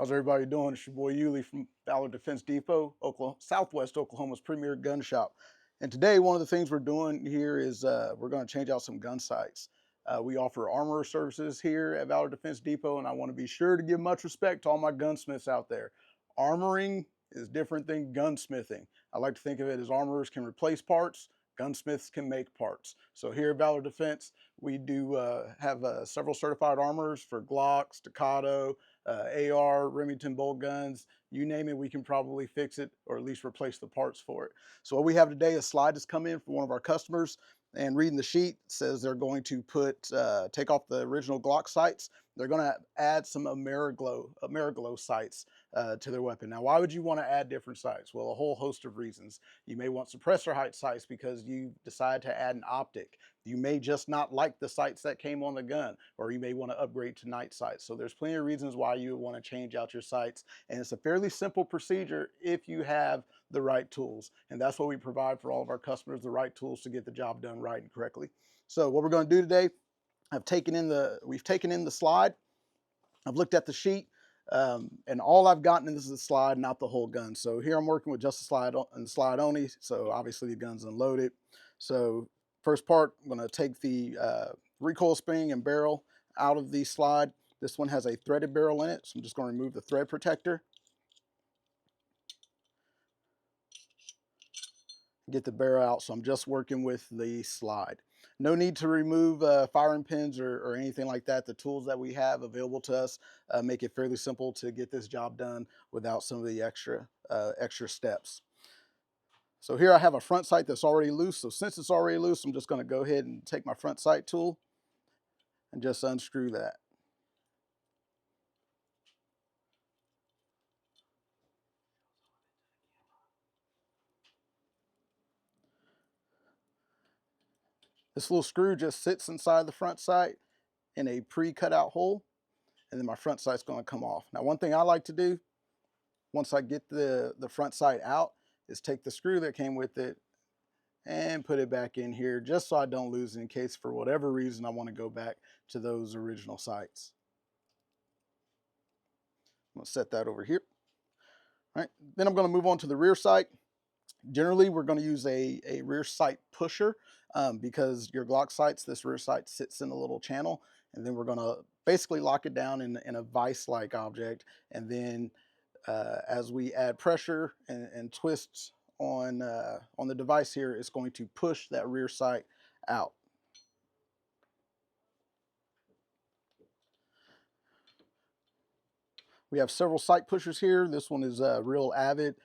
How's everybody doing? It's your boy Yuli from Valor Defense Depot, Southwest Oklahoma's premier gun shop. And today, one of the things we're doing here is we're going to change out some gun sights. We offer armor services here at Valor Defense Depot, and I want to be sure to give much respect to all my gunsmiths out there. Armoring is different than gunsmithing. I like to think of it as armorers can replace parts, gunsmiths can make parts. So here at Valor Defense, we do have several certified armorers for Glock, Staccato, AR, Remington bolt guns, you name it, we can probably fix it or at least replace the parts for it. So what we have today, a slide has come in from one of our customers, and reading the sheet says they're going to take off the original Glock sights. They're going to add some Ameriglow sights to their weapon. Now, why would you want to add different sights? Well, a whole host of reasons. You may want suppressor height sights because you decide to add an optic. You may just not like the sights that came on the gun, or you may want to upgrade to night sights. So there's plenty of reasons why you would want to change out your sights, and it's a fairly simple procedure if you have the right tools. And that's what we provide for all of our customers, the right tools to get the job done right and correctly. So what we're going to do today, we've taken in the slide. I've looked at the sheet, and all I've gotten in this is the slide, not the whole gun. So here I'm working with just the slide and the slide only. So obviously the gun's unloaded. So first part, I'm going to take the recoil spring and barrel out of the slide. This one has a threaded barrel in it, so I'm just going to remove the thread protector. Get the barrel out, so I'm just working with the slide. No need to remove firing pins or anything like that. The tools that we have available to us make it fairly simple to get this job done without some of the extra steps. So here I have a front sight that's already loose. So since it's already loose, I'm just going to go ahead and take my front sight tool and just unscrew that. This little screw just sits inside the front sight in a pre-cut out hole, and then my front sight's going to come off. Now, one thing I like to do once I get the front sight out is take the screw that came with it and put it back in here, just so I don't lose it in case for whatever reason I want to go back to those original sights. I'm going to set that over here. All right, then I'm going to move on to the rear sight. Generally, we're going to use a rear sight pusher because your Glock sights, this rear sight sits in a little channel, and then we're going to basically lock it down in a vise-like object, and then as we add pressure and twists on the device here, it's going to push that rear sight out. We have several sight pushers here. This one is real Avid.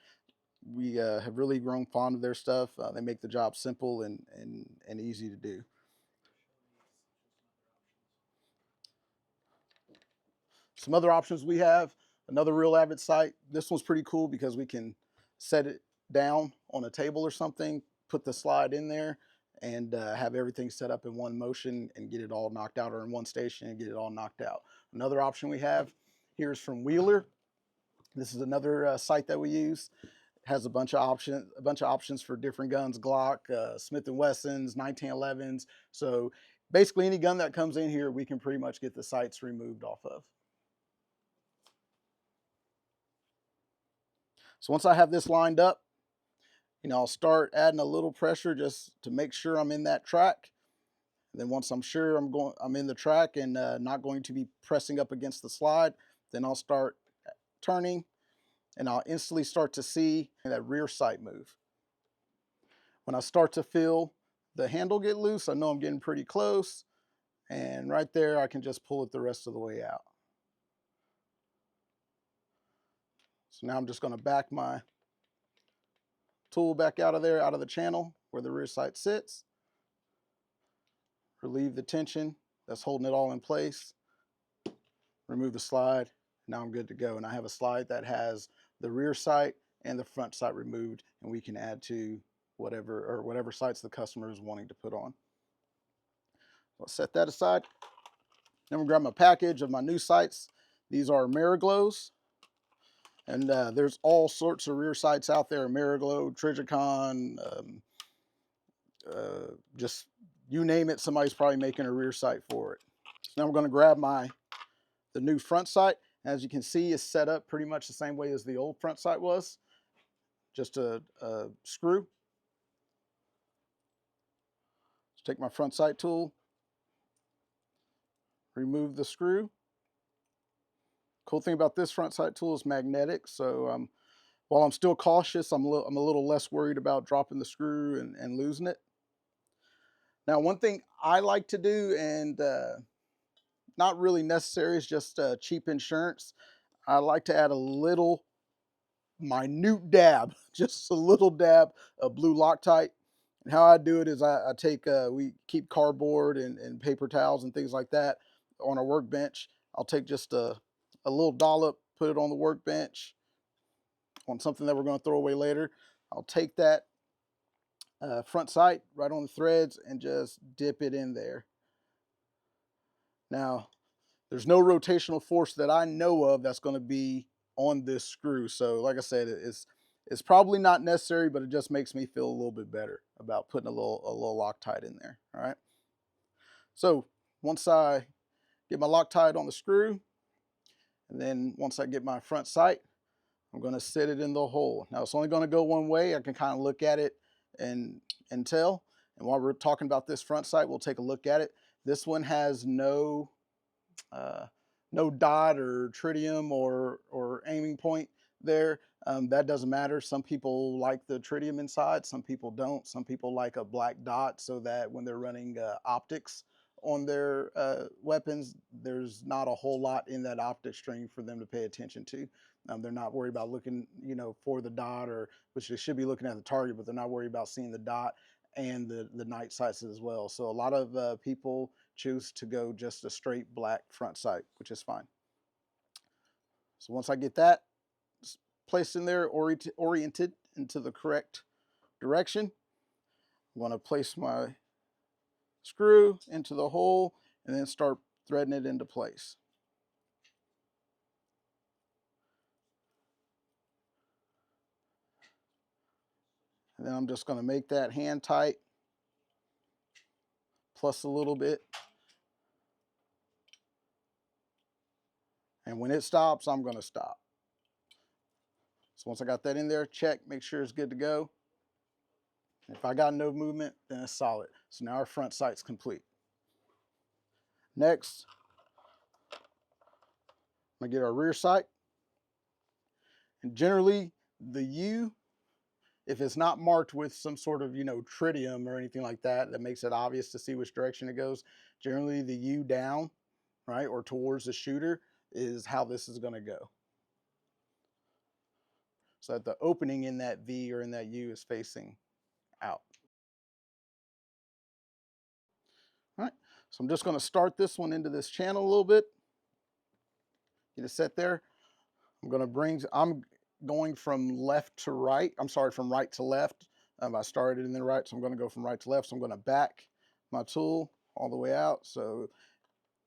We have really grown fond of their stuff. They make the job simple and easy to do. Some other options we have, another real Avid sight. This one's pretty cool because we can set it down on a table or something, put the slide in there, and have everything set up in one motion and get it all knocked out, or in one station and get it all knocked out. Another option we have here is from Wheeler. This is another sight that we use. Has a bunch of options for different guns, Glock, Smith & Wessons, 1911s. So basically any gun that comes in here, we can pretty much get the sights removed off of. So once I have this lined up, I'll start adding a little pressure just to make sure I'm in that track. And then once I'm sure I'm in the track and not going to be pressing up against the slide, then I'll start turning, and I'll instantly start to see that rear sight move. When I start to feel the handle get loose, I know I'm getting pretty close, and right there I can just pull it the rest of the way out. So now I'm just going to back my tool back out of there, out of the channel where the rear sight sits. Relieve the tension that's holding it all in place. Remove the slide. Now I'm good to go. And I have a slide that has the rear sight and the front sight removed, and we can add to whatever sights the customer is wanting to put on. I'll set that aside. Then we'll grab my package of my new sights. These are Ameriglows, and there's all sorts of rear sights out there: Ameriglow, Trigicon, just you name it, somebody's probably making a rear sight for it. So now we're going to grab the new front sight, As you can see, it's set up pretty much the same way as the old front sight was, just a screw. Let's take my front sight tool, remove the screw. Cool thing about this front sight tool is magnetic, so while I'm still cautious, I'm a little less worried about dropping the screw and losing it. Now, one thing I like to do, and not really necessary, is just cheap insurance. I like to add a little minute dab, just a little dab of blue Loctite. And how I do it is I take, we keep cardboard and paper towels and things like that on our workbench. I'll take just a little dollop, put it on the workbench on something that we're going to throw away later. I'll take that front sight right on the threads and just dip it in there. Now, there's no rotational force that I know of that's going to be on this screw. So like I said, it's probably not necessary, but it just makes me feel a little bit better about putting a little Loctite in there. All right. So once I get my Loctite on the screw, and then once I get my front sight, I'm going to set it in the hole. Now it's only going to go one way. I can kind of look at it and tell. And while we're talking about this front sight, we'll take a look at it. This one has no dot or tritium or aiming point there. That doesn't matter. Some people like the tritium inside, some people don't. Some people like a black dot so that when they're running optics on their weapons, there's not a whole lot in that optic string for them to pay attention to. They're not worried about looking, for the dot, or which they should be looking at the target, but they're not worried about seeing the dot and the night sights as well. So a lot of people choose to go just a straight black front sight, which is fine. So once I get that placed in there, oriented into the correct direction, I'm going to place my screw into the hole and then start threading it into place. And then I'm just going to make that hand tight, plus a little bit. And when it stops, I'm going to stop. So once I got that in there, check, make sure it's good to go. If I got no movement, then it's solid. So now our front sight's complete. Next, I'm going to get our rear sight. And generally, the U, if it's not marked with some sort of, tritium or anything like that, that makes it obvious to see which direction it goes, generally the U down, right, or towards the shooter is how this is going to go. So that the opening in that V or in that U is facing out. All right, so I'm just going to start this one into this channel a little bit. Get it set there. I'm going from left to right. I'm sorry, from right to left. I started in the right, so I'm going to go from right to left. So I'm going to back my tool all the way out. So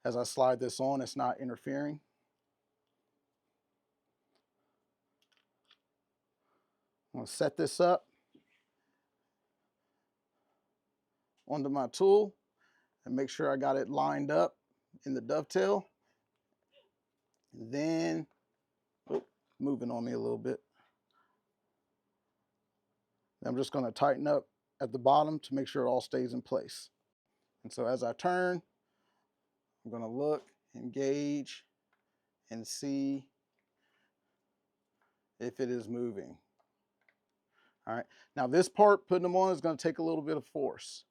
as I slide this on, it's not interfering. I'm going to set this up onto my tool and make sure I got it lined up in the dovetail. And then, moving on me a little bit. I'm just going to tighten up at the bottom to make sure it all stays in place. And so as I turn, I'm going to look, engage, and see if it is moving. All right. Now this part, putting them on, is going to take a little bit of force.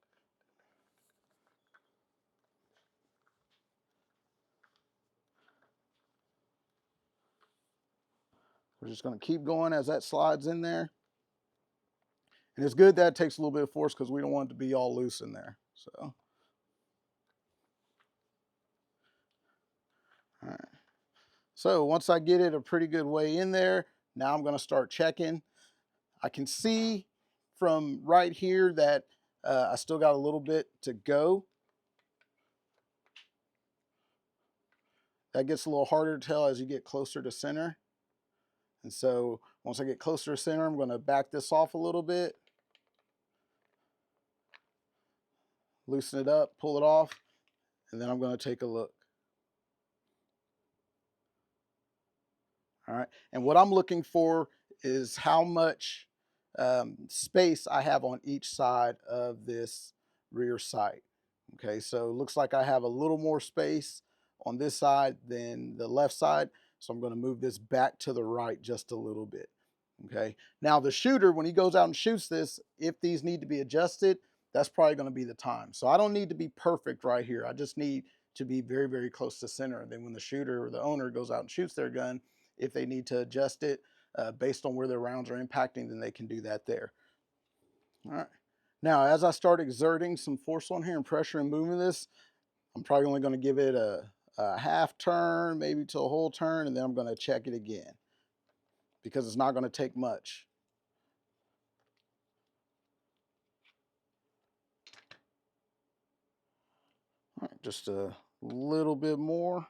We're just going to keep going as that slides in there. And it's good that it takes a little bit of force because we don't want it to be all loose in there. So, all right. So once I get it a pretty good way in there, now I'm going to start checking. I can see from right here that I still got a little bit to go. That gets a little harder to tell as you get closer to center. And so once I get closer to center, I'm going to back this off a little bit, loosen it up, pull it off, and then I'm going to take a look. All right. And what I'm looking for is how much space I have on each side of this rear sight. Okay, so it looks like I have a little more space on this side than the left side. So I'm going to move this back to the right just a little bit. Okay, now the shooter, when he goes out and shoots this, if these need to be adjusted, that's probably going to be the time. So I don't need to be perfect right here. I just need to be very, very close to center. And then when the shooter or the owner goes out and shoots their gun, if they need to adjust it based on where their rounds are impacting, then they can do that there. All right. Now, as I start exerting some force on here and pressure and moving this, I'm probably only going to give it a half turn, maybe to a whole turn, and then I'm going to check it again because it's not going to take much. All right, just a little bit more.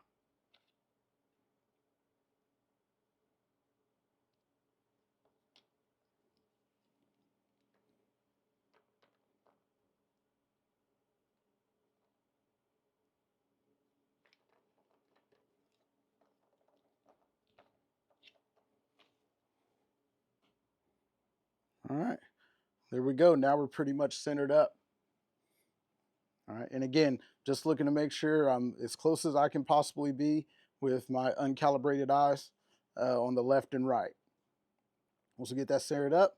All right, there we go. Now we're pretty much centered up. All right, and again, just looking to make sure I'm as close as I can possibly be with my uncalibrated eyes on the left and right. Once we get that centered up,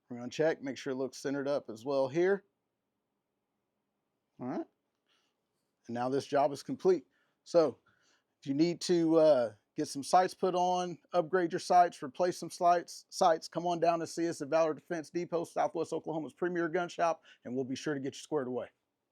we're going to check, make sure it looks centered up as well here. All right, and now this job is complete. So if you need to get some sights put on, upgrade your sights, replace some sights, come on down and see us at Valor Defense Depot, Southwest Oklahoma's premier gun shop, and we'll be sure to get you squared away.